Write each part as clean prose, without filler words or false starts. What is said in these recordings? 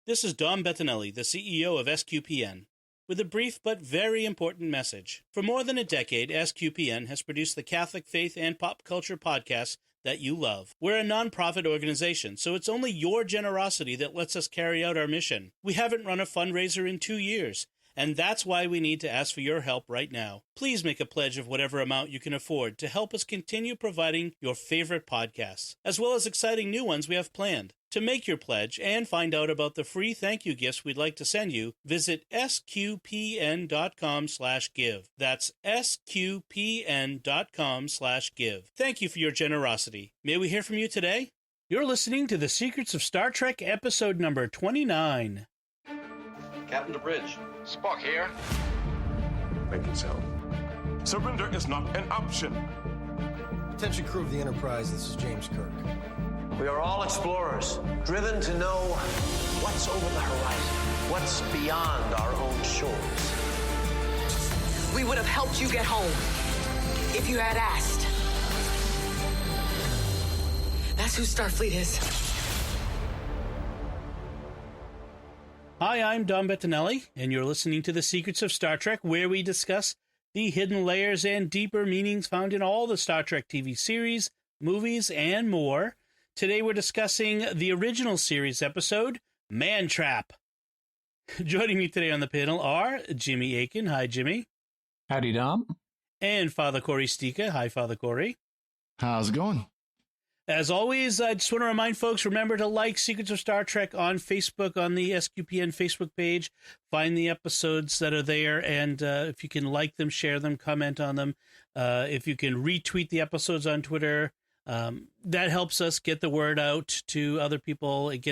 This is Dom Bettinelli, the CEO of SQPN, with a brief but very important message. For more than a decade, SQPN has produced the Catholic faith and pop culture podcasts that you love. We're a non-profit organization, so it's only your generosity that lets us carry out our mission. We haven't run a fundraiser in 2 years, and that's why we need to ask for your help right now. Please make a pledge of whatever amount you can afford to help us continue providing your favorite podcasts, as well as exciting new ones we have planned. To make your pledge and find out about the free thank you gifts we'd like to send you, visit sqpn.com/give. That's sqpn.com/give. Thank you for your generosity. May we hear from you today? You're listening to The Secrets of Star Trek, episode number 29. Captain to bridge. Spock here. Making sound. Surrender is not an option. Attention crew of the Enterprise, this is James Kirk. We are all explorers, driven to know what's over the horizon, what's beyond our own shores. We would have helped you get home if you had asked. That's who Starfleet is. Hi, I'm Dom Bettinelli, and you're listening to The Secrets of Star Trek, where we discuss the hidden layers and deeper meanings found in all the Star Trek TV series, movies, and more. Today we're discussing the original series episode, Man Trap. Joining me today on the panel are Jimmy Akin. Hi, Jimmy. Howdy, Dom. And Father Cory Sticha. Hi, Father Cory. How's it going? As always, I just want to remind folks, remember to like Secrets of Star Trek on Facebook, on the SQPN Facebook page. Find the episodes that are there, and if you can like them, share them, comment on them. If you can retweet the episodes on Twitter, that helps us get the word out to other people. It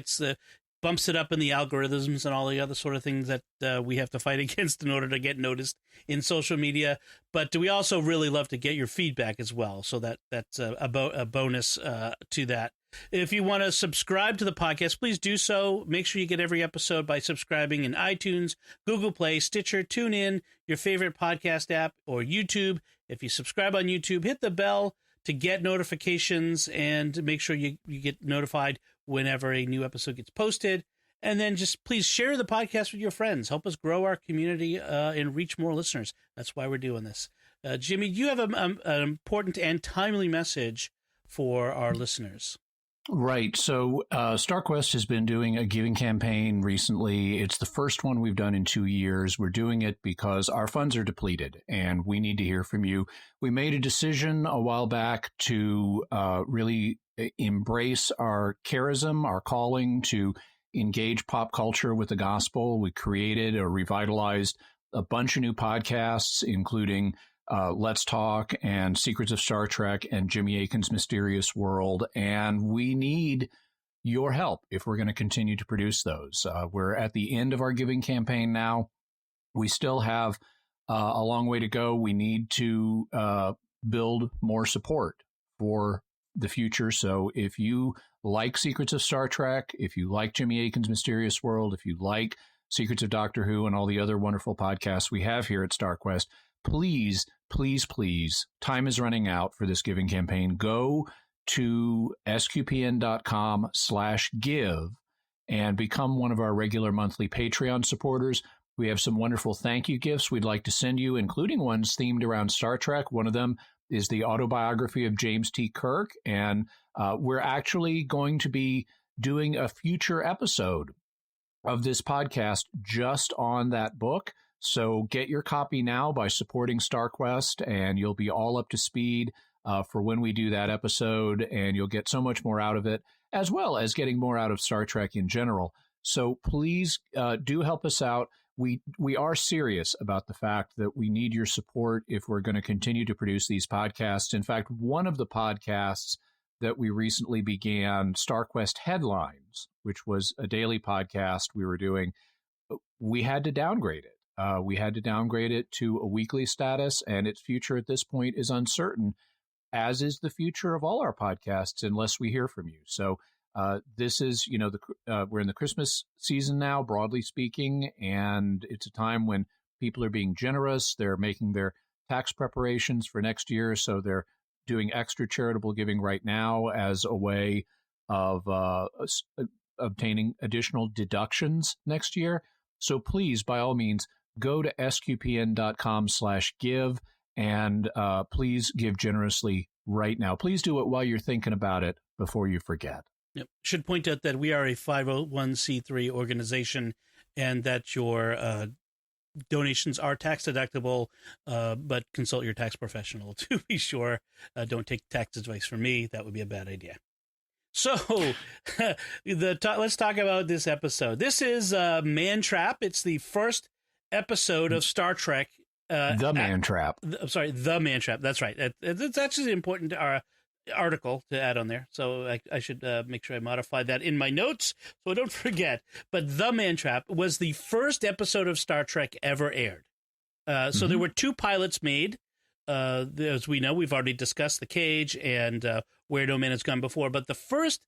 bumps it up in the algorithms and all the other sort of things that we have to fight against in order to get noticed in social media. But we also really love to get your feedback as well. So that's a bonus to that. If you want to subscribe to the podcast, please do so. Make sure you get every episode by subscribing in iTunes, Google Play, Stitcher, TuneIn, your favorite podcast app, or YouTube. If you subscribe on YouTube, hit the bell to get notifications and make sure you get notified whenever a new episode gets posted. And then just please share the podcast with your friends. Help us grow our community and reach more listeners. That's why we're doing this. Jimmy, you have an important and timely message for our listeners. Right. So StarQuest has been doing a giving campaign recently. It's the first one we've done in 2 years. We're doing it because our funds are depleted and we need to hear from you. We made a decision a while back to really embrace our charism, our calling to engage pop culture with the gospel. We created or revitalized a bunch of new podcasts, including Let's Talk and Secrets of Star Trek and Jimmy Akin's Mysterious World. And we need your help if we're going to continue to produce those. We're at the end of our giving campaign now. We still have a long way to go. We need to build more support for the future. So if you like Secrets of Star Trek, if you like Jimmy Akin's Mysterious World, if you like Secrets of Doctor Who and all the other wonderful podcasts we have here at StarQuest, please, please, please, time is running out for this giving campaign. Go to sqpn.com/give and become one of our regular monthly Patreon supporters. We have some wonderful thank you gifts we'd like to send you, including ones themed around Star Trek. One of them is the autobiography of James T. Kirk, and we're actually going to be doing a future episode of this podcast just on that book. So get your copy now by supporting StarQuest, and you'll be all up to speed for when we do that episode, and you'll get so much more out of it, as well as getting more out of Star Trek in general. So please do help us out. We are serious about the fact that we need your support if we're going to continue to produce these podcasts. In fact, one of the podcasts that we recently began, StarQuest Headlines, which was a daily podcast we were doing, we had to downgrade it. We had to downgrade it to a weekly status, and its future at this point is uncertain, as is the future of all our podcasts, unless we hear from you. So this is, we're in the Christmas season now, broadly speaking, and it's a time when people are being generous. They're making their tax preparations for next year, so they're doing extra charitable giving right now as a way of obtaining additional deductions next year. So please, by all means, go to sqpn.com/give and please give generously right now. Please do it while you're thinking about it before you forget. Yep. Should point out that we are a 501c3 organization and that your donations are tax deductible, but consult your tax professional to be sure. Don't take tax advice from me. That would be a bad idea. So let's talk about this episode. This is Man Trap. It's the first episode of Star Trek. The Man Trap. I'm sorry, The Man Trap. That's right. That's actually an important article to add on there. So I should make sure I modify that in my notes so I don't forget. But The Man Trap was the first episode of Star Trek ever aired. So there were 2 pilots made. As we know, we've already discussed The Cage and Where No Man Has Gone Before. But the first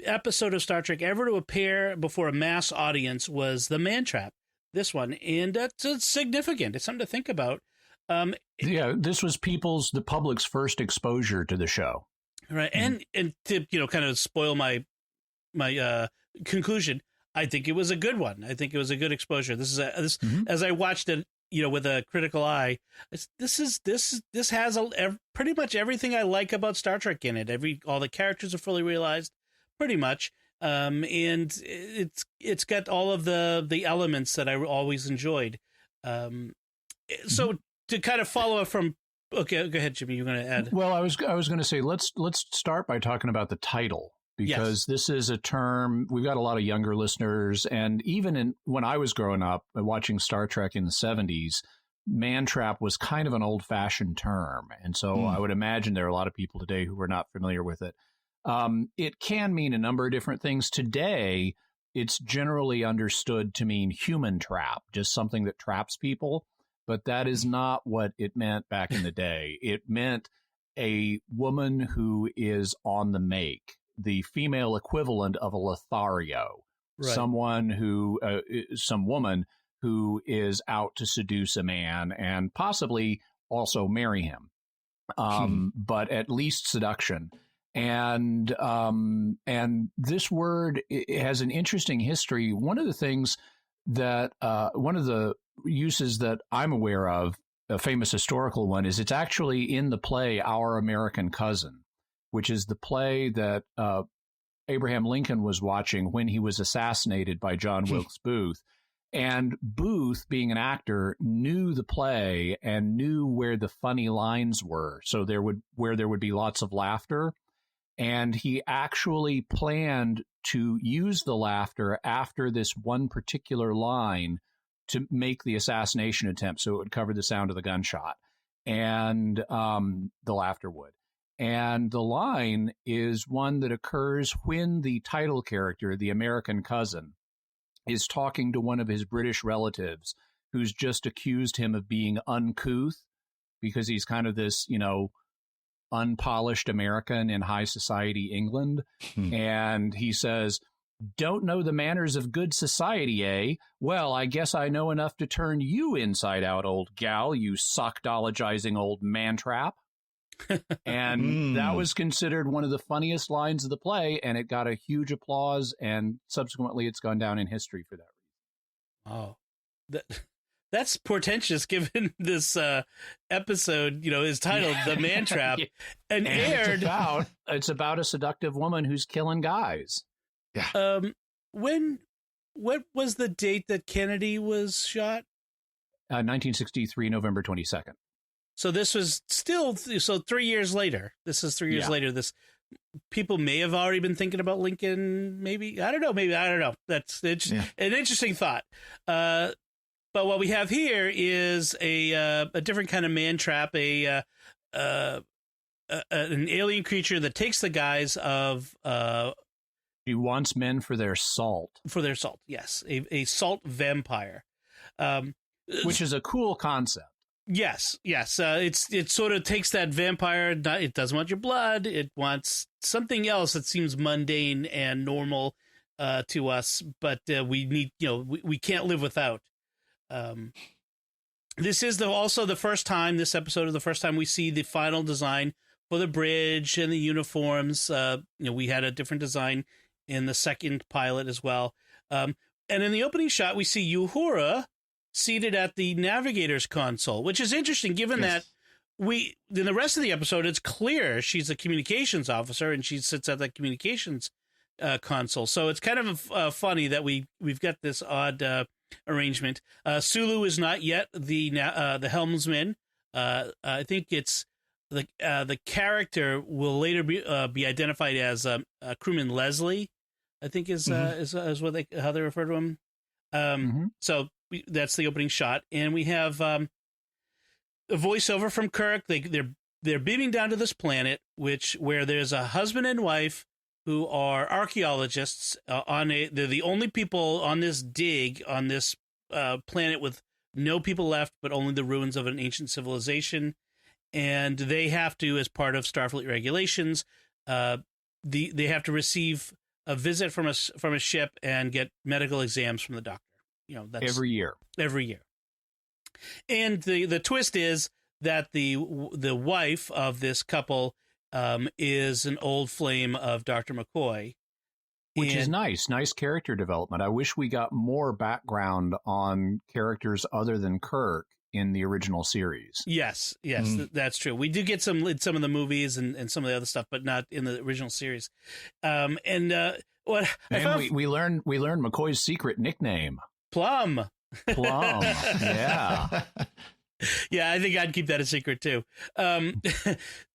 episode of Star Trek ever to appear before a mass audience was The Man Trap. This one, and that's significant. It's something to think about. This was the public's first exposure to the show, right? And to kind of spoil my conclusion, I think it was a good one. I think it was a good exposure. This is as I watched it, with a critical eye. This has pretty much everything I like about Star Trek in it. All the characters are fully realized, pretty much. And it's got all of the elements that I always enjoyed. So to kind of follow up from, okay, go ahead, Jimmy. You're going to add. Well, I was going to say let's start by talking about the title, because this is a term. We've got a lot of younger listeners, and even when I was growing up watching Star Trek in the 70s, Man Trap was kind of an old-fashioned term, and so I would imagine there are a lot of people today who are not familiar with it. It can mean a number of different things. Today, it's generally understood to mean human trap, just something that traps people. But that is not what it meant back in the day. It meant a woman who is on the make, the female equivalent of a Lothario, right. Some woman who is out to seduce a man and possibly also marry him, but at least seduction. And this word has an interesting history. One of the things that one of the uses that I'm aware of, a famous historical one, is it's actually in the play Our American Cousin, which is the play that Abraham Lincoln was watching when he was assassinated by John Wilkes Booth. And Booth, being an actor, knew the play and knew where the funny lines were, so where there would be lots of laughter. And he actually planned to use the laughter after this one particular line to make the assassination attempt, so it would cover the sound of the gunshot, and the laughter would. And the line is one that occurs when the title character, the American cousin, is talking to one of his British relatives who's just accused him of being uncouth because he's kind of this, unpolished American in high society England. And he says, "Don't know the manners of good society, eh? Well, I guess I know enough to turn you inside out, old gal, you sockdologizing old man trap." And that was considered one of the funniest lines of the play, and it got a huge applause, and subsequently it's gone down in history for that reason. Oh, that's portentous, given this episode, is titled The Man Trap, and aired. It's about a seductive woman who's killing guys. Yeah. What was the date that Kennedy was shot? 1963, November 22nd. So this was still 3 years later. This is 3 years later. This people may have already been thinking about Lincoln. Maybe I don't know. That's an interesting thought. But what we have here is a different kind of man trap, an alien creature that takes the guise of. He wants men for their salt. For their salt, yes, a salt vampire, which is a cool concept. Yes. It sort of takes that vampire. It doesn't want your blood. It wants something else that seems mundane and normal to us, but we need, we can't live without. This is also the first time. This episode is the first time we see the final design for the bridge and the uniforms. We had a different design in the second pilot as well. And in the opening shot, we see Uhura seated at the navigator's console, which is interesting given that in the rest of the episode, it's clear she's a communications officer and she sits at the communications console. So it's kind of funny that we've got this odd arrangement. Sulu is not yet the helmsman. I think it's the character will later be identified as crewman Leslie. I think is what how they refer to him. So that's the opening shot, and we have a voiceover from Kirk. They're beaming down to this planet, where there's a husband and wife who are archaeologists they're the only people on this dig on this planet with no people left, but only the ruins of an ancient civilization. And they have to, as part of Starfleet regulations, they have to receive a visit from a ship and get medical exams from the doctor. That's every year. And the twist is that the wife of this couple is an old flame of Dr. McCoy. Which is nice character development. I wish we got more background on characters other than Kirk in the original series. Yes, that's true. We do get some in some of the movies and some of the other stuff, but not in the original series. We learned McCoy's secret nickname. Plum. Yeah. Yeah, I think I'd keep that a secret too.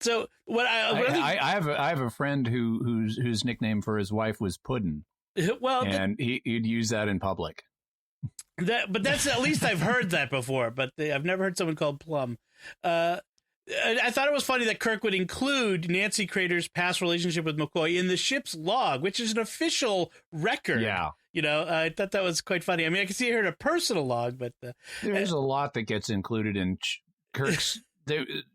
So I have a friend whose nickname for his wife was Puddin'. Well, and he'd use that in public. But that's at least I've heard that before. But I've never heard someone called Plum. I thought it was funny that Kirk would include Nancy Crater's past relationship with McCoy in the ship's log, which is an official record. Yeah. I thought that was quite funny. I mean, I can see her in a personal log, but there's a lot that gets included in Kirk's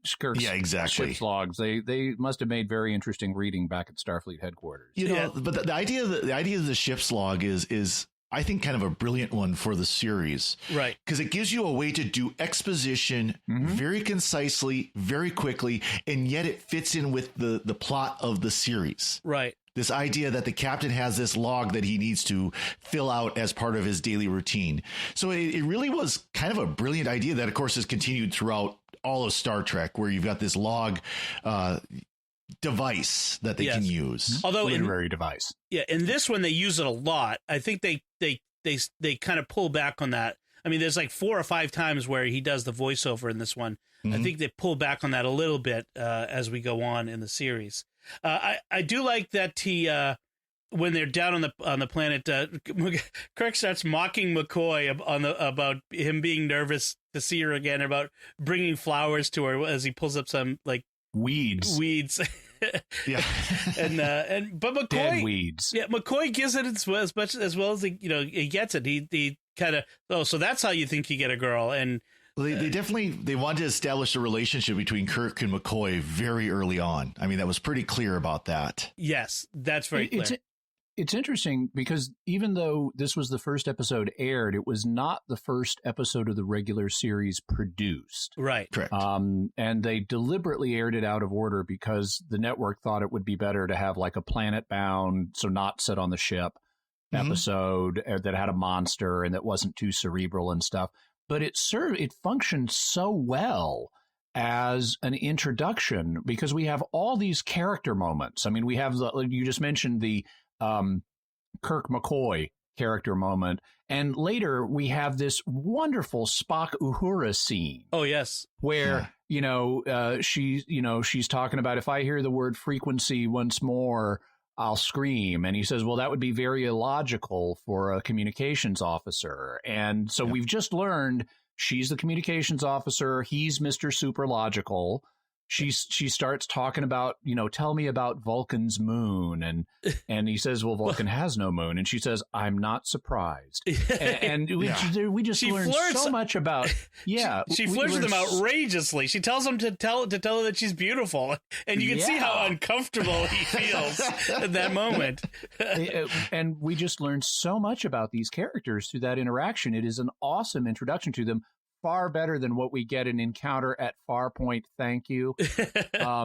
ship's logs. They must have made very interesting reading back at Starfleet headquarters. But the idea of the ship's log is I think kind of a brilliant one for the series, right? Because it gives you a way to do exposition very concisely, very quickly, and yet it fits in with the plot of the series, right? This idea that the captain has this log that he needs to fill out as part of his daily routine. So it really was kind of a brilliant idea that, of course, is continued throughout all of Star Trek, where you've got this log device that they can use. Although literary device. Yeah, in this one they use it a lot. I think they kind of pull back on that. I mean, there's like 4 or 5 times where he does the voiceover in this one. I think they pull back on that a little bit as we go on in the series. I do like that he when they're down on the planet, Kirk starts mocking McCoy about him being nervous to see her again, about bringing flowers to her as he pulls up some like weeds. Yeah. But McCoy, dead weeds. Yeah, McCoy gives it as well as he gets it. He kind of, so that's how you think you get a girl. And they wanted to establish a relationship between Kirk and McCoy very early on. I mean, that was pretty clear about that. Yes, that's very clear. It's interesting because even though this was the first episode aired, it was not the first episode of the regular series produced. Right. Correct. And they deliberately aired it out of order because the network thought it would be better to have like a planet-bound, so not set on the ship episode that had a monster and that wasn't too cerebral and stuff. But it functioned so well as an introduction because we have all these character moments. I mean, we have you just mentioned the Kirk McCoy character moment, and later we have this wonderful Spock Uhura scene. Oh yes, where she's talking about, if I hear the word frequency once more, I'll scream. And he says, well, that would be very illogical for a communications officer. And so we've just learned she's the communications officer. He's Mr. Superlogical. She starts talking about, tell me about Vulcan's moon. And he says, well, Vulcan has no moon. And she says, I'm not surprised. And we just learned so much about, She flirts with him outrageously. She tells him to tell her that she's beautiful. And you can see how uncomfortable he feels at that moment. And we just learned so much about these characters through that interaction. It is an awesome introduction to them. far better than what we get in Encounter at Farpoint. Thank you.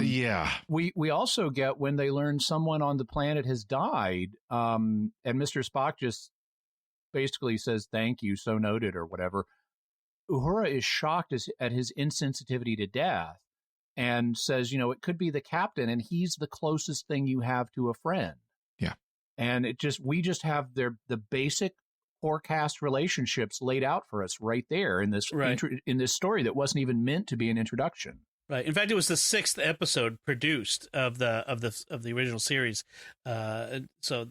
Yeah. We also get when they learn someone on the planet has died, and Mr. Spock just basically says, thank you, so noted, or whatever. Uhura is shocked at his insensitivity to death and says, it could be the captain, and he's the closest thing you have to a friend. Yeah. And we just have the basic forecast relationships laid out for us right there in this in this story that wasn't even meant to be an introduction. Right. In fact, it was the 6th episode produced of the original series. So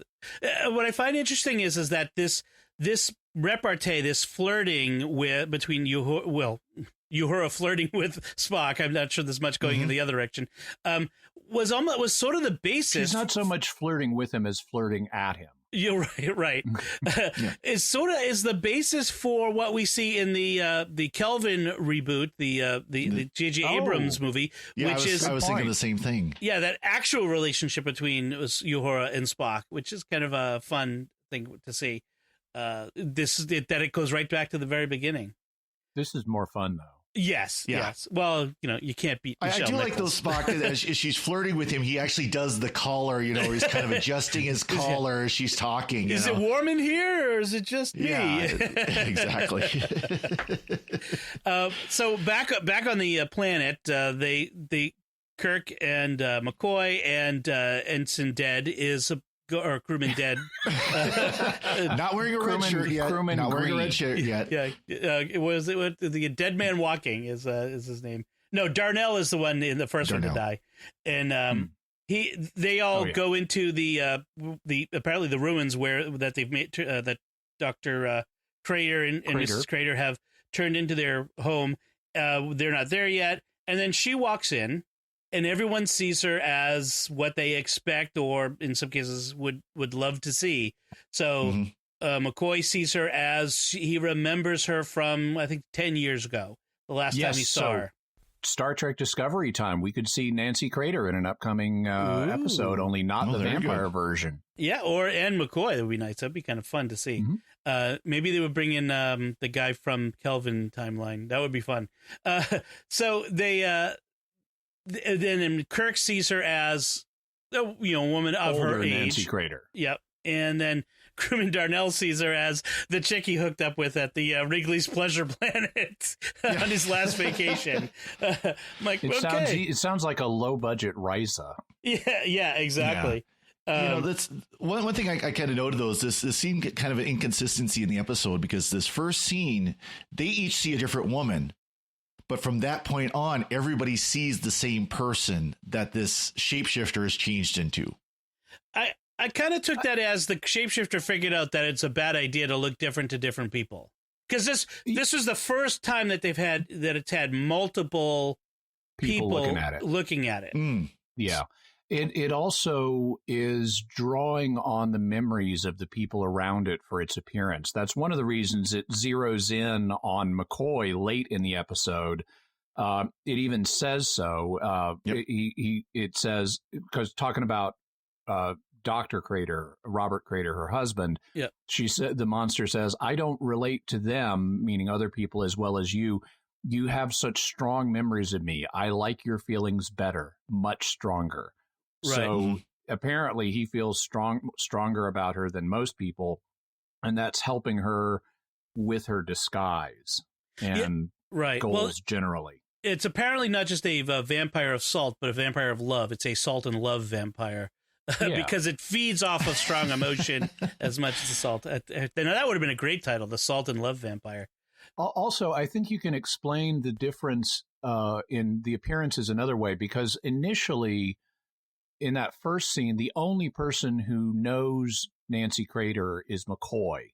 what I find interesting is that this repartee, this flirting between Uhura flirting with Spock, I'm not sure there's much going in the other direction, was sort of the basis. She's not so much flirting with him as flirting at him. You're right. It sort of is the basis for what we see in the Kelvin reboot, the J.J. Abrams movie, Yeah, which I was thinking the same thing. Yeah, that actual relationship between Uhura and Spock, which is kind of a fun thing to see. That it goes right back to the very beginning. This is more fun, though. Yes. Well, you can't beat Michelle I do Nichols. like those Spock, as she's flirting with him, he actually does the collar, he's kind of adjusting his collar as she's talking. Is it warm in here, or is it just me? Yeah, exactly. So back on the planet, they Kirk and McCoy and Ensign Dead or crewman Dead. Not wearing a red shirt yet. Crewman Not wearing a Green. red shirt yet. Yeah, it was the Dead Man Walking is his name. No, Darnell is the one in the first one to die, and they all go into the apparently the ruins that they've made that Dr. Crater and Mrs. Crater have turned into their home. They're not there yet, and then she walks in. And everyone sees her as what they expect, or in some cases would love to see. So McCoy sees her as he remembers her from, I think, 10 years ago, the last time he saw her. Star Trek Discovery time. We could see Nancy Crater in an upcoming episode, only not the vampire version. Yeah, and McCoy. That would be nice. That'd be kind of fun to see. Maybe they would bring in the guy from Kelvin timeline. That would be fun. So they... Then Kirk sees her as a woman of older her age. Nancy Crater. Yep. And then Crewman Darnell sees her as the chick he hooked up with at the Wrigley's Pleasure Planet on his last vacation. It sounds like a low budget Risa. Yeah, exactly. Yeah. That's one thing I kind of noted though is this seemed kind of an inconsistency in the episode, because this first scene, they each see a different woman. But from that point on, everybody sees the same person that this shapeshifter is changed into. I kind of took that as the shapeshifter figured out that it's a bad idea to look different to different people. Because this was the first time that it's had multiple people looking at it. Yeah. It also is drawing on the memories of the people around it for its appearance. That's one of the reasons it zeroes in on McCoy late in the episode. It even says so. It says, because talking about Dr. Crater, Robert Crater, her husband, she said, the monster says, I don't relate to them, meaning other people, as well as you. You have such strong memories of me. I like your feelings better, much stronger. Right. So apparently he feels stronger about her than most people, and that's helping her with her disguise and goals generally. It's apparently not just a vampire of salt, but a vampire of love. It's a salt and love vampire because it feeds off of strong emotion as much as the salt. Now, that would have been a great title, The Salt and Love Vampire. Also, I think you can explain the difference in the appearances another way, because initially, in that first scene, the only person who knows Nancy Crater is McCoy.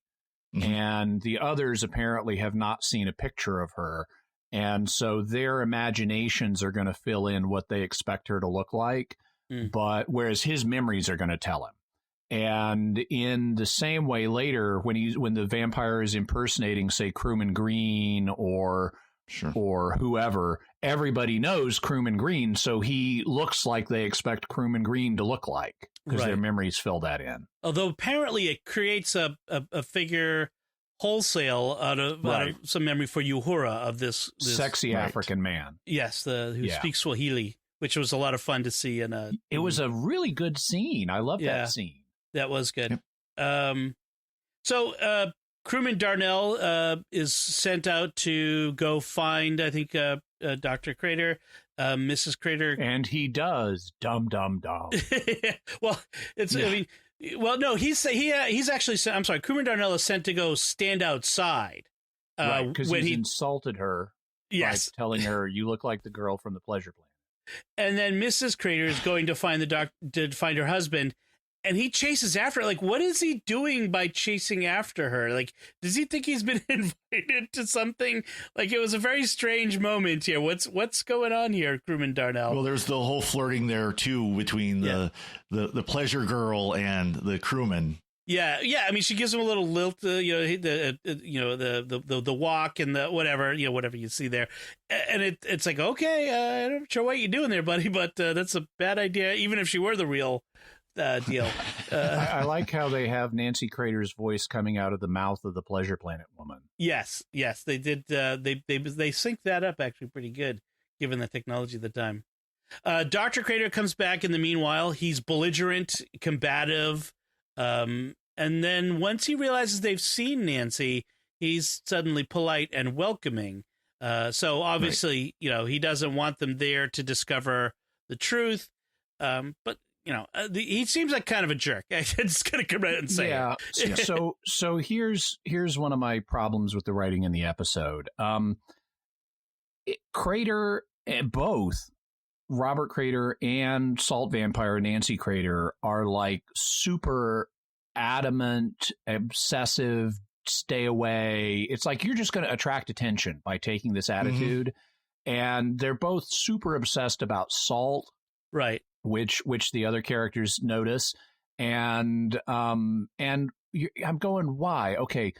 And the others apparently have not seen a picture of her. And so their imaginations are going to fill in what they expect her to look like. But whereas his memories are going to tell him. And in the same way later, when the vampire is impersonating, say, Crewman Green or whoever, everybody knows Crewman Green, so he looks like they expect Crewman Green to look like, because their memories fill that in. Although apparently it creates a figure wholesale out of some memory for Uhura of this sexy African man. Yes, who speaks Swahili, which was a lot of fun to see. It was a really good scene. I love that scene. That was good. Yep. So crewman Darnell is sent out to go find, I think, Dr. Crater, Mrs. Crater. And he does. Dum, dum, dum. Well, he's actually sent, I'm sorry, crewman Darnell is sent to go stand outside. Because he insulted her by telling her, you look like the girl from the Pleasure Planet. And then Mrs. Crater is going to find to find her husband. And he chases after her. Like, what is he doing by chasing after her? Like, does he think he's been invited to something? Like, it was a very strange moment here. What's going on here, crewman Darnell? Well, there's the whole flirting there too between the pleasure girl and the crewman. Yeah. I mean, she gives him a little lilt, the walk and the whatever you see there, and it's like, okay, I'm not sure what you're doing there, buddy, but that's a bad idea, even if she were the real deal. I like how they have Nancy Crater's voice coming out of the mouth of the Pleasure Planet woman. Yes, they did. They synced that up actually pretty good, given the technology of the time. Dr. Crater comes back in the meanwhile. He's belligerent, combative, and then once he realizes they've seen Nancy, he's suddenly polite and welcoming. So obviously, he doesn't want them there to discover the truth, but. He seems like kind of a jerk. I'm just going to come out and say it. So here's one of my problems with the writing in the episode. Crater, both Robert Crater and Salt Vampire Nancy Crater are like super adamant, obsessive, stay away. It's like you're just going to attract attention by taking this attitude. Mm-hmm. And they're both super obsessed about Salt. Right. Which the other characters notice, and I'm going, why? Okay,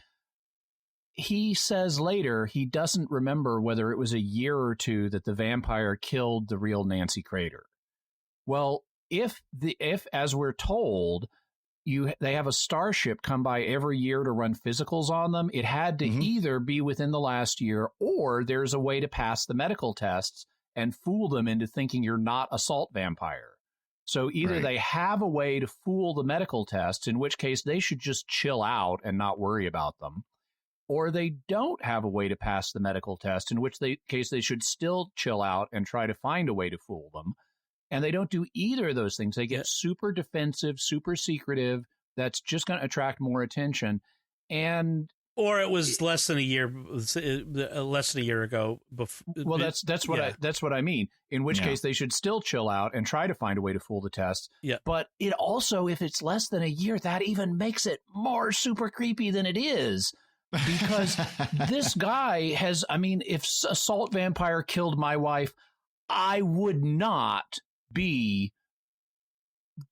he says later he doesn't remember whether it was a year or two that the vampire killed the real Nancy Crater. Well, if as we're told, they have a starship come by every year to run physicals on them, it had to either be within the last year or there's a way to pass the medical tests and fool them into thinking you're not a salt vampire. So either they have a way to fool the medical tests, in which case they should just chill out and not worry about them, or they don't have a way to pass the medical test, in which case they should still chill out and try to find a way to fool them. And they don't do either of those things. They get super defensive, super secretive. That's just going to attract more attention. Or it was less than a year ago. Well, that's what I mean. In which case, they should still chill out and try to find a way to fool the test. Yeah. But it also, if it's less than a year, that even makes it more super creepy than it is, because this guy has. I mean, if a salt vampire killed my wife, I would not be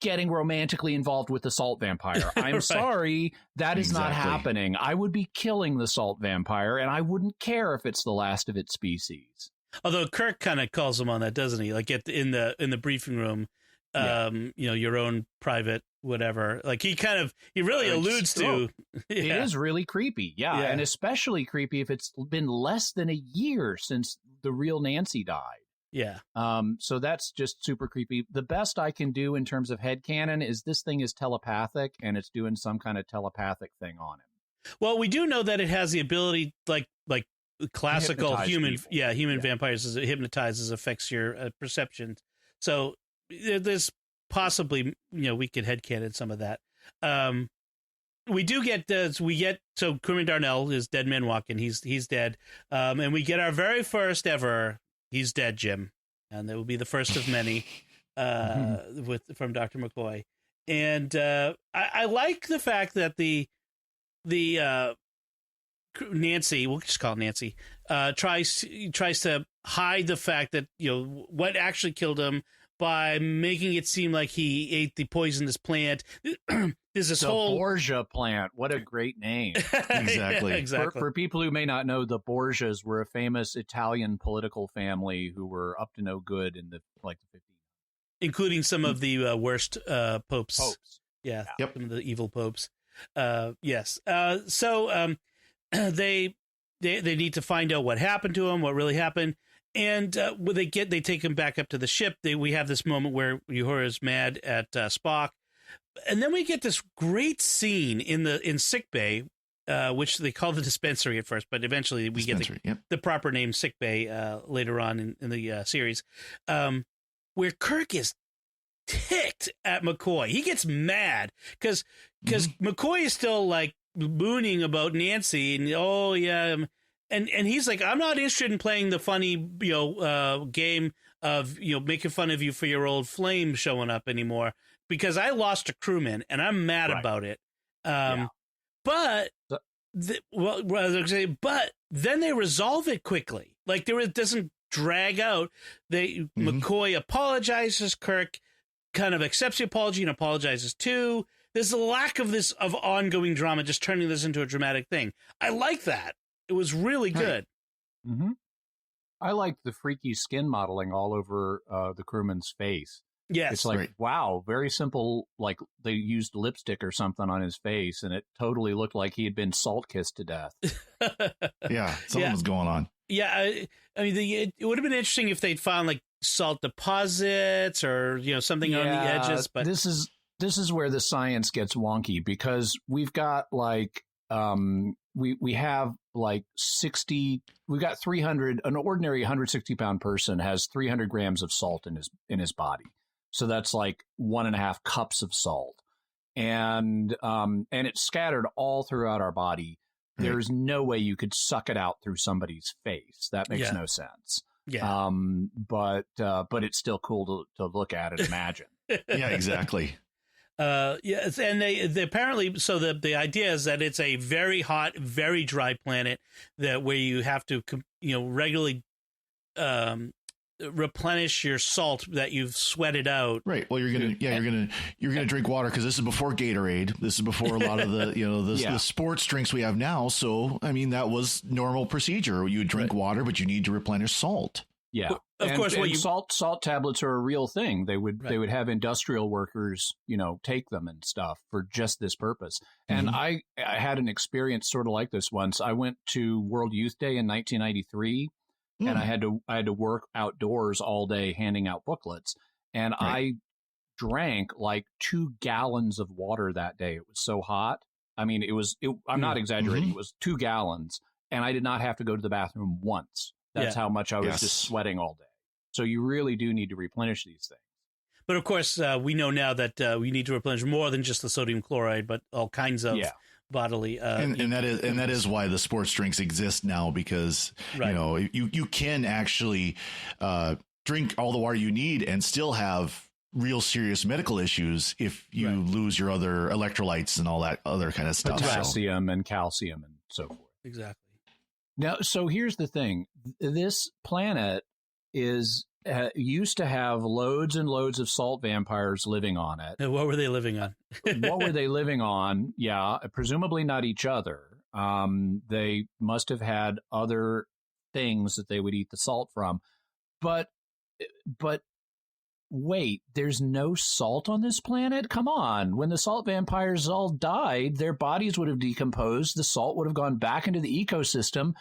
getting romantically involved with the salt vampire. I'm sorry, that is not happening. I would be killing the salt vampire, and I wouldn't care if it's the last of its species. Although Kirk kind of calls him on that, doesn't he? Like in the briefing room, your own private whatever. Like he really alludes to. It is really creepy, and especially creepy if it's been less than a year since the real Nancy died. Yeah. So that's just super creepy. The best I can do in terms of headcanon is this thing is telepathic and it's doing some kind of telepathic thing on him. Well, we do know that it has the ability, like classical human vampires, it hypnotizes, affects your perception. So there's possibly, we could headcanon some of that. We do get so Crewman Darnell is Dead Man Walking. He's dead. And we get our very first ever "He's dead, Jim," and that will be the first of many from Dr. McCoy. And I like the fact that the Nancy, we'll just call it Nancy, tries to hide the fact that what actually killed him by making it seem like he ate the poisonous plant. There's this whole Borgia plant. What a great name! Exactly. Exactly. For people who may not know, the Borgias were a famous Italian political family who were up to no good in the 50s, including some of the worst popes. Yeah. Yep. Some of the evil popes. Yes. So they need to find out what happened to him, what really happened. And when they take him back up to the ship, we have this moment where Uhura is mad at Spock. And then we get this great scene in sickbay, which they call the dispensary at first, but eventually we get the proper name sickbay later on in the series, where Kirk is ticked at McCoy. He gets mad because McCoy is still like mooning about Nancy and and he's like, I'm not interested in playing the funny game of making fun of you for your old flame showing up anymore, because I lost a crewman and I'm mad about it. But but then they resolve it quickly. Like it doesn't drag out. McCoy apologizes. Kirk kind of accepts the apology and apologizes too. There's a lack of ongoing drama, just turning this into a dramatic thing. I like that. It was really good. Mm-hmm. I liked the freaky skin modeling all over the crewman's face. Yes. It's like, wow, very simple. Like they used lipstick or something on his face, and it totally looked like he had been salt kissed to death. Something was going on. Yeah. I mean, it would have been interesting if they'd found like salt deposits or, something on the edges. But this is where the science gets wonky, because we've got like, we have like 60, we've got 300, an ordinary 160-pound person has 300 grams of salt in his body. So that's like 1.5 cups of salt. And it's scattered all throughout our body. There's no way you could suck it out through somebody's face. That makes no sense. Yeah. But it's still cool to look at and imagine. Yeah, exactly. Yes, and they apparently, so the idea is that it's a very hot, very dry planet where you have to regularly replenish your salt that you've sweated out. Right. Well, you're gonna drink water, because this is before Gatorade. This is before a lot of the the sports drinks we have now. So I mean, that was normal procedure. You would drink water, but you need to replenish salt. Yeah. Of course, salt tablets are a real thing. They would have industrial workers, take them and stuff for just this purpose. And I had an experience sort of like this once. I went to World Youth Day in 1993, and I had to work outdoors all day handing out booklets. And I drank like 2 gallons of water that day. It was so hot. I mean, I'm not exaggerating. It was 2 gallons, and I did not have to go to the bathroom once. That's how much I was just sweating all day. So you really do need to replenish these things. But of course, we know now that we need to replenish more than just the sodium chloride, but all kinds of bodily. And that is why the sports drinks exist now, because you can actually drink all the water you need and still have real serious medical issues if you lose your other electrolytes and all that other kind of stuff. Potassium and calcium and so forth. Exactly. Now, so here's the thing. This planet used to have loads and loads of salt vampires living on it. And what were they living on? What were they living on? Yeah, presumably not each other. They must have had other things that they would eat the salt from. But wait, there's no salt on this planet? Come on. When the salt vampires all died, their bodies would have decomposed. The salt would have gone back into the ecosystem.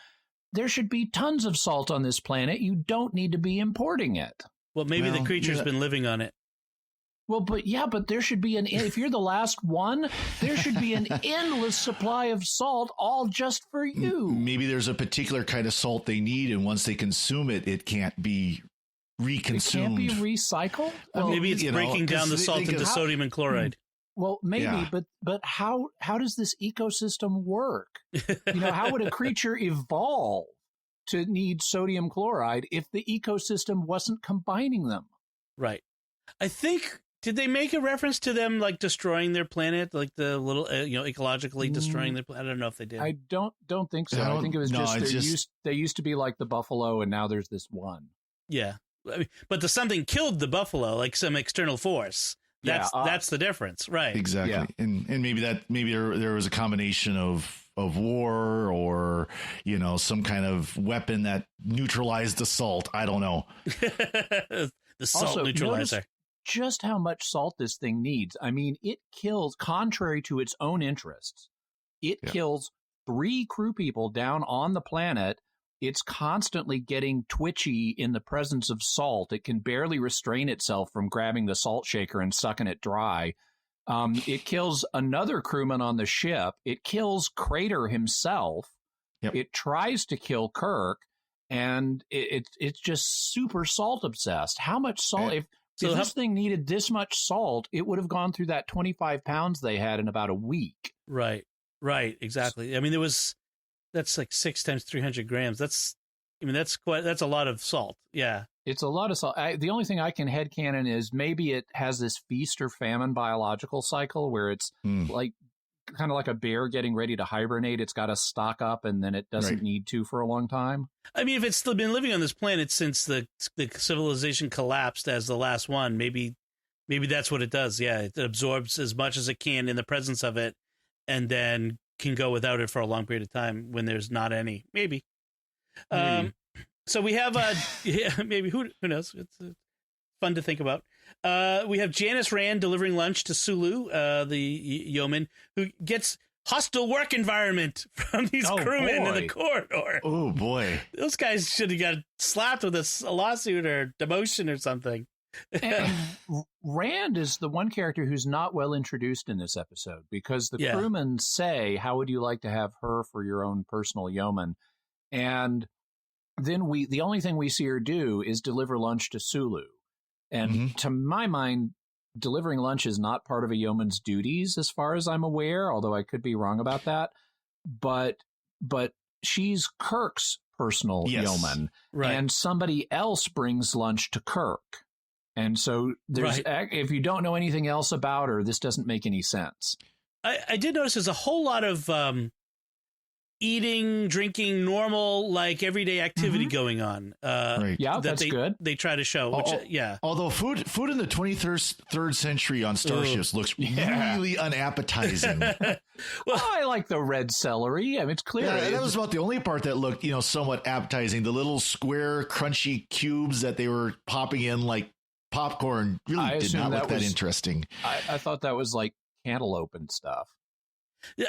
There should be tons of salt on this planet. You don't need to be importing it. Well, maybe the creature's been living on it. Well, but there should be if you're the last one, there should be an endless supply of salt all just for you. Maybe there's a particular kind of salt they need, and once they consume it, it can't be reconsumed. It can't be recycled? Well, maybe it's breaking down the salt into sodium and chloride. Well, maybe, but how does this ecosystem work? How would a creature evolve to need sodium chloride if the ecosystem wasn't combining them? Right. I think, did they make a reference to them like destroying their planet, like the little, ecologically destroying their planet? I don't know if they did. I don't think so. I think it was they used to be like the buffalo, and now there's this one. Yeah. I mean, but something killed the buffalo, like some external force. That's the difference, right? Exactly, and maybe there was a combination of war or some kind of weapon that neutralized the salt. I don't know. The salt also, neutralizer. Just how much salt this thing needs. I mean, it kills, contrary to its own interests, it kills 3 crew people down on the planet. It's constantly getting twitchy in the presence of salt. It can barely restrain itself from grabbing the salt shaker and sucking it dry. It kills another crewman on the ship. It kills Crater himself. Yep. It tries to kill Kirk, and it's just super salt obsessed. How much salt? If this thing needed this much salt, it would have gone through that 25 pounds they had in about a week. Right, exactly. I mean, that's like 6 times 300 grams. That's a lot of salt. Yeah. It's a lot of salt. The only thing I can headcanon is maybe it has this feast or famine biological cycle where it's like kind of like a bear getting ready to hibernate. It's got to stock up and then it doesn't need to for a long time. I mean, if it's still been living on this planet since the civilization collapsed as the last one, maybe that's what it does. Yeah, it absorbs as much as it can in the presence of it and then can go without it for a long period of time when there's not any. Maybe. So we have maybe who knows? It's fun to think about. We have Janice Rand delivering lunch to Sulu, the yeoman, who gets hostile work environment from these crewmen in the corridor. Oh boy, those guys should have got slapped with a lawsuit or demotion or something. And Rand is the one character who's not well introduced in this episode because the crewmen say, "How would you like to have her for your own personal yeoman?" And then the only thing we see her do is deliver lunch to Sulu. And to my mind, delivering lunch is not part of a yeoman's duties as far as I'm aware, although I could be wrong about that. But she's Kirk's personal yeoman. Right. And somebody else brings lunch to Kirk. And so if you don't know anything else about her, this doesn't make any sense. I did notice there's a whole lot of eating, drinking, normal, like everyday activity going on. Yeah, that's good. They try to show, which, Although food in the 23rd century on starships looks really unappetizing. Well, I like the red celery. I mean, it's clear. Yeah, that was about the only part that looked, somewhat appetizing. The little square, crunchy cubes that they were popping in like popcorn really did not look that interesting. I thought that was like cantaloupe and stuff. Yeah.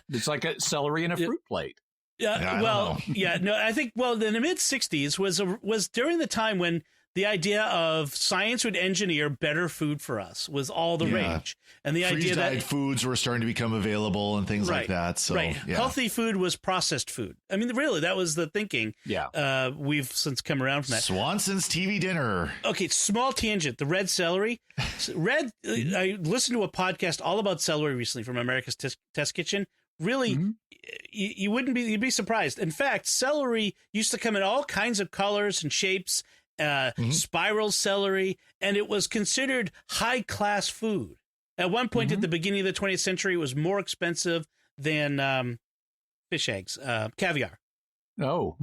It's like a celery in a fruit plate. Yeah. Well, no, I think, in the mid 60s was during the time when the idea of science would engineer better food for us was all the rage. And the idea that foods were starting to become available and things like that. So healthy food was processed food. I mean, really, that was the thinking. Yeah. We've since come around from that. Swanson's TV dinner. Okay. Small tangent. The red celery. I listened to a podcast all about celery recently from America's Test Kitchen. Really, you'd be surprised. In fact, celery used to come in all kinds of colors and shapes. Spiral celery, and it was considered high-class food. At one point at the beginning of the 20th century, it was more expensive than fish eggs, caviar. Oh.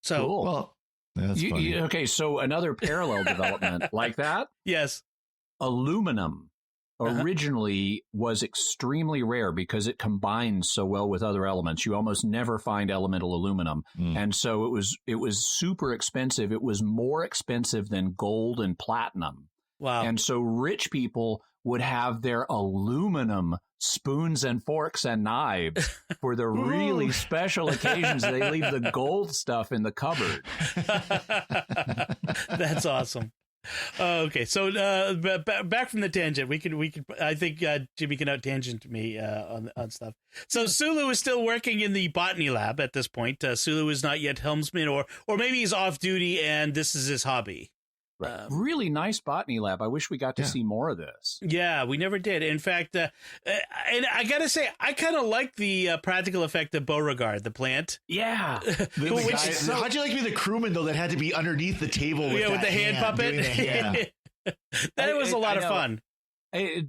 So cool. Well, that's funny. Okay, so another parallel development like that? Yes. Aluminum originally was extremely rare because it combines so well with other elements. You almost never find elemental aluminum. And so it was super expensive. It was more expensive than gold and platinum. Wow. And so rich people would have their aluminum spoons and forks and knives for the really special occasions. They leave the gold stuff in the cupboard. That's awesome. Okay, so back from the tangent, we could. I think Jimmy can out tangent me on stuff. So Sulu is still working in the botany lab at this point. Sulu is not yet helmsman, or maybe he's off duty and this is his hobby. Right. Really nice botany lab. I wish we got to see more of this. Yeah, we never did. In fact, and I got to say, I kind of like the practical effect of Beauregard, the plant. Yeah. How'd you like to be the crewman, though, that had to be underneath the table with the hand puppet? That was a lot of fun.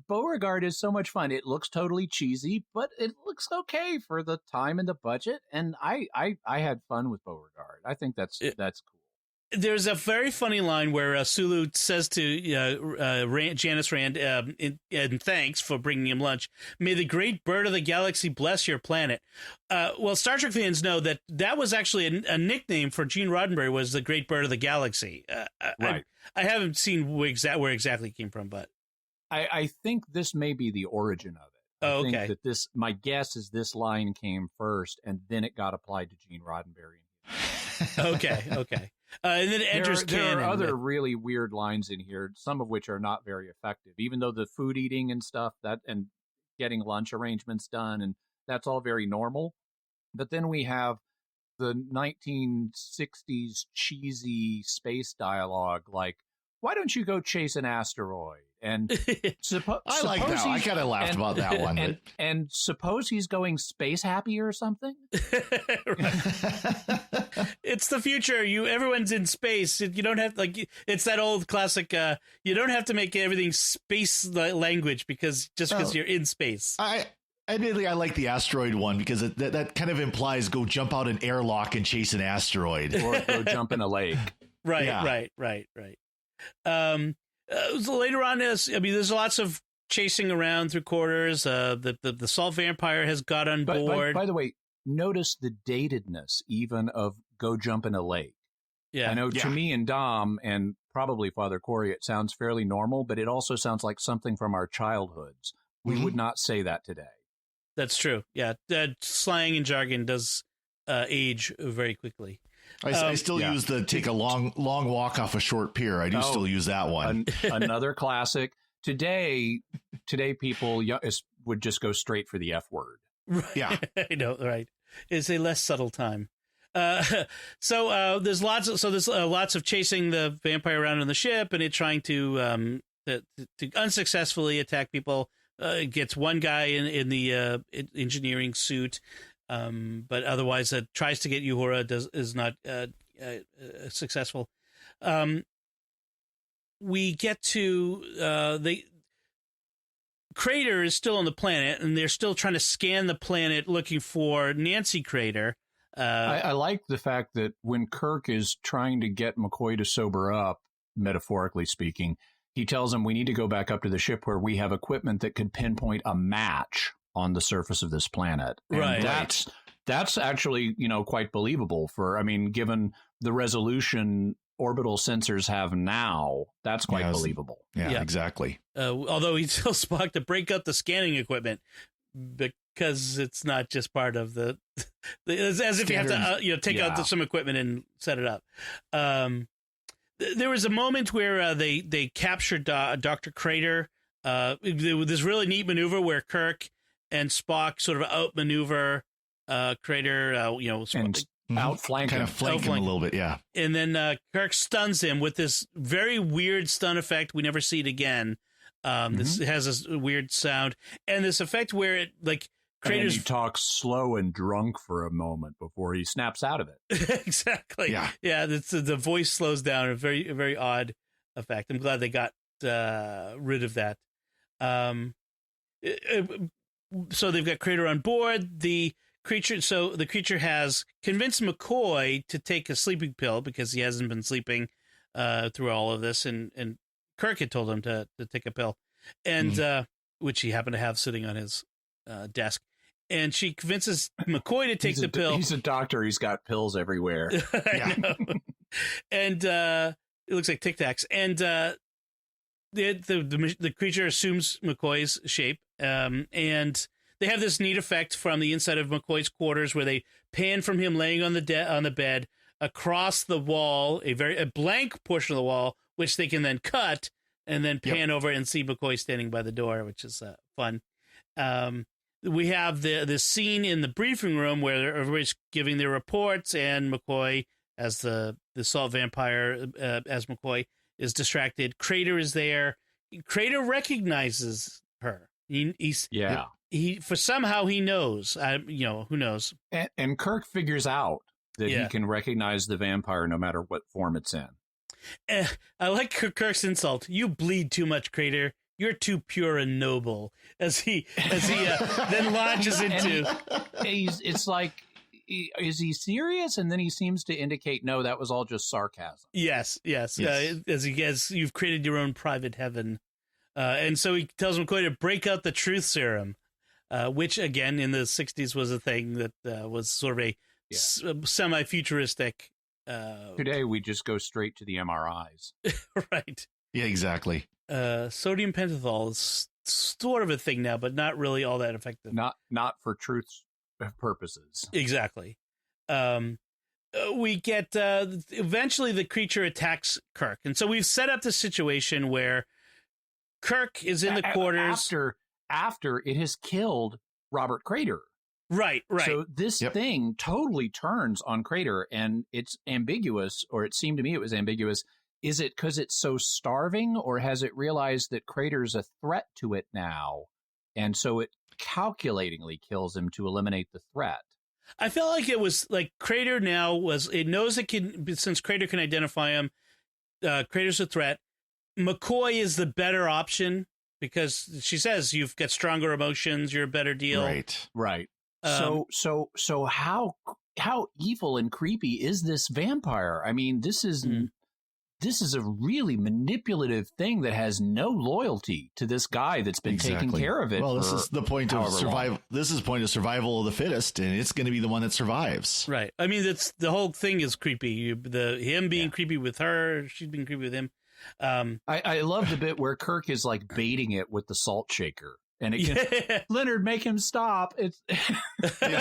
Beauregard is so much fun. It looks totally cheesy, but it looks okay for the time and the budget. And I had fun with Beauregard. I think that's cool. There's a very funny line where Sulu says to Janice Rand, and thanks for bringing him lunch, "May the great bird of the galaxy bless your planet." Well, Star Trek fans know that was actually a nickname for Gene Roddenberry, was the great bird of the galaxy. Right. I haven't seen where exactly it came from, but I think this may be the origin of it. Oh, I think okay. that my guess is this line came first, and then it got applied to Gene Roddenberry. Okay. And then it enters canon. There are other really weird lines in here, some of which are not very effective, even though the food eating and stuff and getting lunch arrangements done, and that's all very normal. But then we have the 1960s cheesy space dialogue, like, why don't you go chase an asteroid? And I like that. I kind of laughed about that one. And suppose he's going space happy or something? It's the future. Everyone's in space. You don't have it's that old classic. You don't have to make everything space language because you're in space. Admittedly, I like the asteroid one because that kind of implies go jump out an airlock and chase an asteroid, or go jump in a lake. Right. So later on, there's lots of chasing around through quarters. The salt vampire has got on board. By the way, notice the datedness even of go jump in a lake. Yeah, I know to me and Dom and probably Father Cory, it sounds fairly normal, but it also sounds like something from our childhoods. We would not say that today. That's true. Yeah, slang and jargon does age very quickly. I still use the take a long walk off a short pier. I do still use that one. Another classic. Today people would just go straight for the F word. Yeah, I know. Right. It's a less subtle time. So there's lots of chasing the vampire around on the ship, and it trying to unsuccessfully attack people. It gets one guy in the engineering suit. But otherwise, tries to get Uhura is not successful. We get to the Crater is still on the planet, and they're still trying to scan the planet looking for Nancy Crater. I like the fact that when Kirk is trying to get McCoy to sober up, metaphorically speaking, he tells him we need to go back up to the ship where we have equipment that could pinpoint a match on the surface of this planet. And right. That's actually, quite believable given the resolution orbital sensors have now, that's quite believable. Yeah, exactly. Although he tells Spock to break up the scanning equipment because it's not just part of the as if you have to take out some equipment and set it up. There was a moment where they captured Dr. Crater. This really neat maneuver where Kirk and Spock sort of outmaneuver Crater, and outflank him a little bit, yeah. And then Kirk stuns him with this very weird stun effect. We never see it again. This has this weird sound, and this effect where it Crater's he talks slow and drunk for a moment before he snaps out of it. Exactly. Yeah. The voice slows down. A very, very odd effect. I'm glad they got rid of that. So they've got Crater on board. The creature has convinced McCoy to take a sleeping pill because he hasn't been sleeping through all of this, and Kirk had told him to take a pill, and which he happened to have sitting on his desk. And she convinces McCoy to take the pill. He's a doctor. He's got pills everywhere. I know. And it looks like Tic Tacs. And the creature assumes McCoy's shape, and they have this neat effect from the inside of McCoy's quarters where they pan from him laying on the bed across the wall, a blank portion of the wall, which they can then cut and then pan over and see McCoy standing by the door, which is fun. We have the scene in the briefing room where everybody's giving their reports, and McCoy, as the salt vampire, as McCoy is distracted. Crater is there. Crater recognizes her. Somehow he knows. Who knows? And Kirk figures out that he can recognize the vampire no matter what form it's in. I like Kirk's insult. You bleed too much, Crater. You're too pure and noble. As he then launches into. It's like, is he serious? And then he seems to indicate, no, that was all just sarcasm. Yes. As you've created your own private heaven. And so he tells McCoy to break out the truth serum, which, again, in the 60s was a thing that was sort of a semi-futuristic. Today, we just go straight to the MRIs. Right. Yeah, exactly. Sodium pentothal is sort of a thing now, but not really all that effective. Not for truth purposes. Exactly. We get eventually the creature attacks Kirk, and so we've set up the situation where Kirk is in the quarters after it has killed Robert Crater. Right. So this thing totally turns on Crater, and it's ambiguous, or it seemed to me it was ambiguous. Is it because it's so starving, or has it realized that Crater's a threat to it now, and so it calculatingly kills him to eliminate the threat? I felt like it was like Crater now it knows it can, since Crater can identify him, Crater's a threat. McCoy is the better option because she says you've got stronger emotions, you're a better deal. Right. So how evil and creepy is this vampire? I mean, this is a really manipulative thing that has no loyalty to this guy that's been taking care of it. Well, this is the point of survival. This is the point of survival of the fittest, and it's going to be the one that survives. Right. I mean, the whole thing is creepy. Him being creepy with her, she's being creepy with him. I love the bit where Kirk is like baiting it with the salt shaker. And it Leonard, make him stop. It's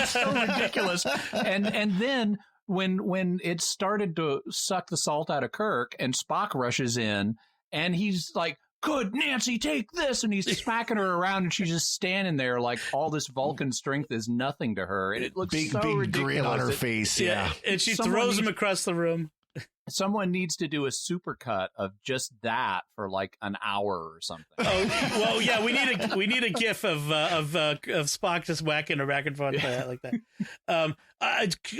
so ridiculous. And then when it started to suck the salt out of Kirk and Spock rushes in and he's like, good, Nancy, take this. And he's smacking her around and she's just standing there like all this Vulcan strength is nothing to her. And it looks big ridiculous. Grin on her face. Yeah. And she throws him across the room. Someone needs to do a supercut of just that for like an hour or something. Oh well, yeah, we need a gif of Spock just whacking her back and forth like that.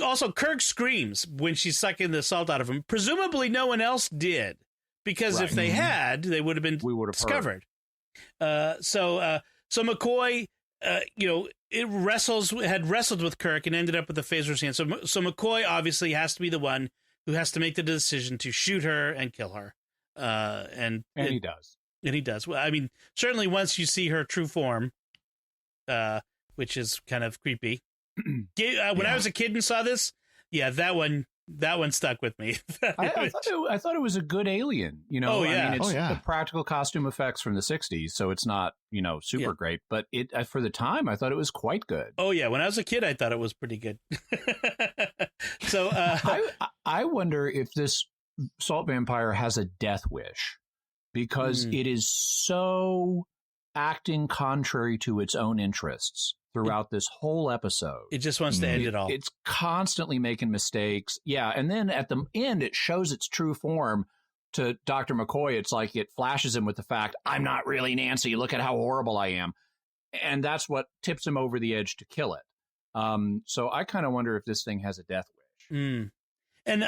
Also, Kirk screams when she's sucking the salt out of him. Presumably, no one else did because if they had, they would have been discovered. So McCoy, had wrestled with Kirk and ended up with the phaser's hand. So McCoy obviously has to be the one who has to make the decision to shoot her and kill her. And he does. And he does. Well, I mean, certainly once you see her true form, which is kind of creepy. When I was a kid and saw this, that one stuck with me. I thought it was a good Alien. I mean, it's the practical costume effects from the 60s, so it's not, super great. But for the time, I thought it was quite good. Oh, yeah. When I was a kid, I thought it was pretty good. So I wonder if this salt vampire has a death wish because it is so acting contrary to its own interests throughout this whole episode. It just wants to end it all. It's constantly making mistakes. Yeah. And then at the end, it shows its true form to Dr. McCoy. It's like it flashes him with the fact, I'm not really Nancy. Look at how horrible I am. And that's what tips him over the edge to kill it. So I kind of wonder if this thing has a death wish. And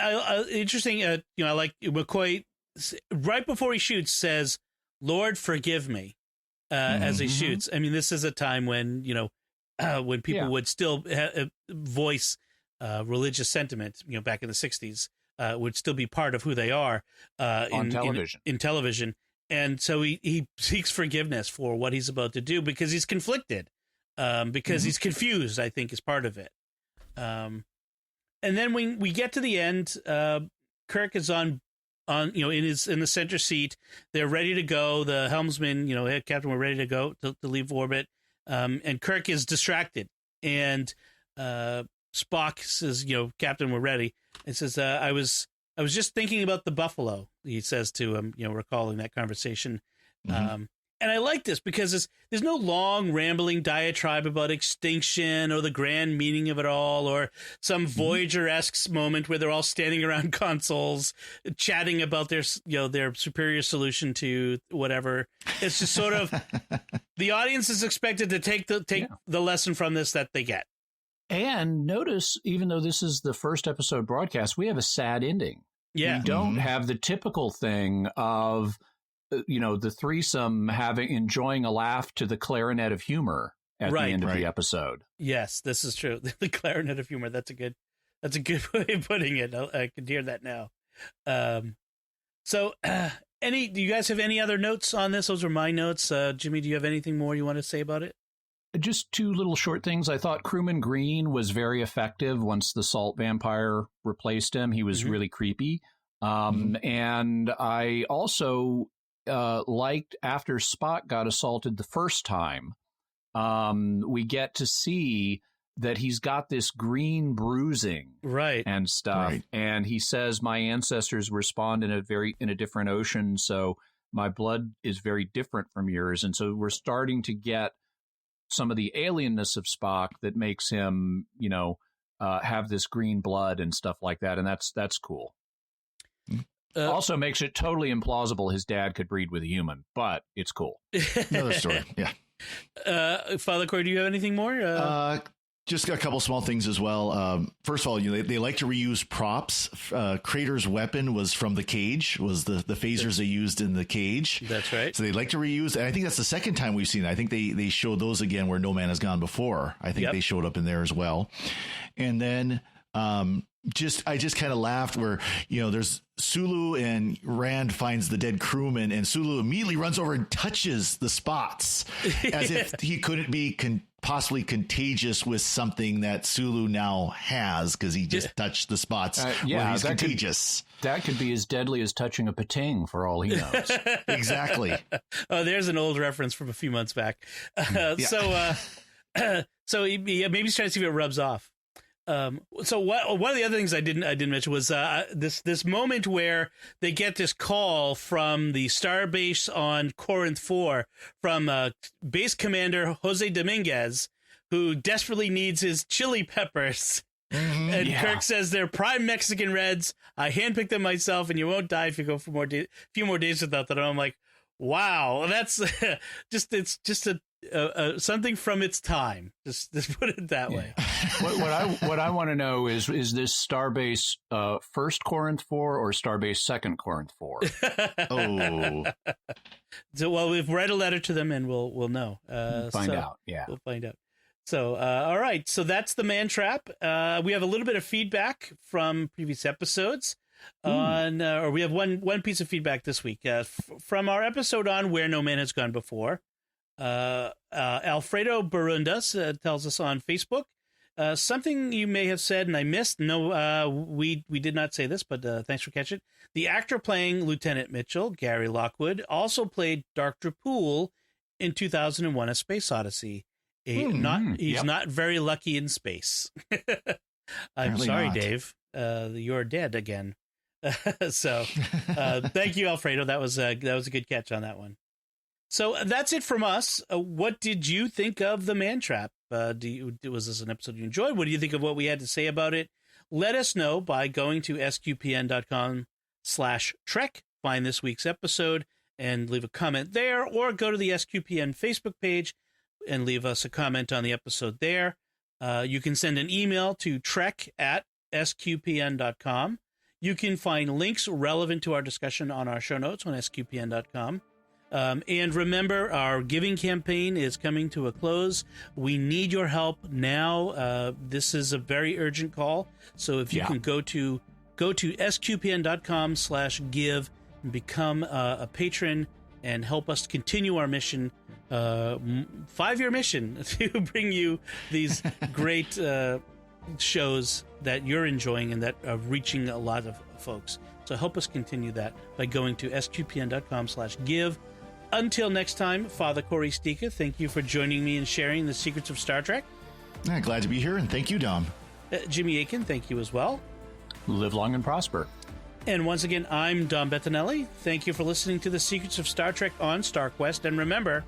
interesting, I like McCoy right before he shoots says, Lord, forgive me, as he shoots. I mean, this is a time when, when people would still voice religious sentiment, back in the 60s, would still be part of who they are on television. In television. And so he seeks forgiveness for what he's about to do because he's conflicted, because he's confused, I think, is part of it. And then when we get to the end, Kirk is on in the center seat. They're ready to go. The helmsman, hey, Captain, we're ready to go to leave orbit. And Kirk is distracted. And Spock says, Captain, we're ready. And says, I was just thinking about the buffalo, he says to him, recalling that conversation. And I like this because there's no long rambling diatribe about extinction or the grand meaning of it all, or some Voyager-esque moment where they're all standing around consoles chatting about their superior solution to whatever. It's just sort of the audience is expected to take the lesson from this that they get. And notice, even though this is the first episode broadcast, we have a sad ending. Yeah. We don't have the typical thing of the threesome enjoying a laugh to the clarinet of humor at the end of the episode. Yes, this is true. The clarinet of humor. That's a good way of putting it. I can hear that now. So do you guys have any other notes on this? Those are my notes. Jimmy, do you have anything more you want to say about it? Just two little short things. I thought Crewman Green was very effective once the salt vampire replaced him. He was really creepy. And I also liked after Spock got assaulted the first time, we get to see that he's got this green bruising, right, and stuff. Right. And he says, my ancestors respond in a different ocean, so my blood is very different from yours. And so we're starting to get some of the alienness of Spock that makes him, have this green blood and stuff like that. And that's cool. Also makes it totally implausible his dad could breed with a human, but it's cool. Another story. Yeah. Father Cory, do you have anything more? Just got a couple small things as well. First of all, they like to reuse props. Crater's weapon was from the cage, was the phasers they used in the cage. That's right. So they like to reuse, and I think that's the second time we've seen it. I think they showed those again where No Man Has Gone before. I think they showed up in there as well. And then I just kind of laughed where, there's Sulu and Rand finds the dead crewman, and Sulu immediately runs over and touches the spots as if he couldn't be possibly contagious with something that Sulu now has because he just touched the spots where he's contagious. That could be as deadly as touching a pating for all he knows. Exactly. Oh, there's an old reference from a few months back. So maybe he's trying to see if it rubs off. So one of the other things I didn't mention was this moment where they get this call from the starbase on Corinth 4 from base commander Jose Dominguez, who desperately needs his chili peppers. Mm-hmm, and Kirk says they're prime Mexican reds. I handpicked them myself, and you won't die if you go for a few more days without them. And I'm like, wow, that's it's just a something from its time. Just put it that way. What I want to know is this Starbase first Corinth 4 or Starbase second Corinth 4? Oh, so we've read a letter to them and we'll know. Find out. Yeah, we'll find out. So all right, so that's the Man Trap. We have a little bit of feedback from previous episodes. Or we have one piece of feedback this week from our episode on Where No Man Has Gone Before. Alfredo Barundas tells us on Facebook, something you may have said and I missed. No, we did not say this, but thanks for catching it. The actor playing Lieutenant Mitchell, Gary Lockwood, also played Dr. Poole in 2001: A Space Odyssey. He's not very lucky in space. I'm Apparently sorry, not. Dave. You're dead again. So thank you, Alfredo. That was a good catch on that one. So that's it from us. What did you think of the Man Trap? Was this an episode you enjoyed? What do you think of what we had to say about it? Let us know by going to sqpn.com/trek, find this week's episode, and leave a comment there, or go to the SQPN Facebook page and leave us a comment on the episode there. You can send an email to trek@sqpn.com. You can find links relevant to our discussion on our show notes on sqpn.com. And remember, our giving campaign is coming to a close. We need your help now. This is a very urgent call. So if you can go to sqpn.com/give and become a patron and help us continue our mission, 5-year mission to bring you these great shows that you're enjoying and that are reaching a lot of folks. So help us continue that by going to sqpn.com/give. Until next time, Father Cory Sticha, thank you for joining me and sharing the secrets of Star Trek. Glad to be here, and thank you, Dom. Jimmy Akin, thank you as well. Live long and prosper. And once again, I'm Dom Bettinelli. Thank you for listening to the secrets of Star Trek on StarQuest. And remember,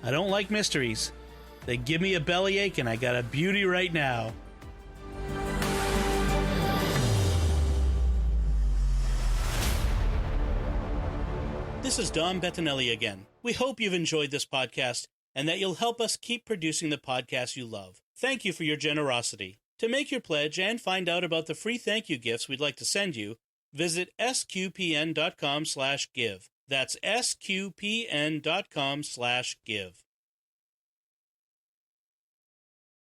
I don't like mysteries. They give me a bellyache, and I got a beauty right now. This is Dom Bettinelli again. We hope you've enjoyed this podcast and that you'll help us keep producing the podcast you love. Thank you for your generosity. To make your pledge and find out about the free thank you gifts we'd like to send you, visit sqpn.com/give. That's sqpn.com/give.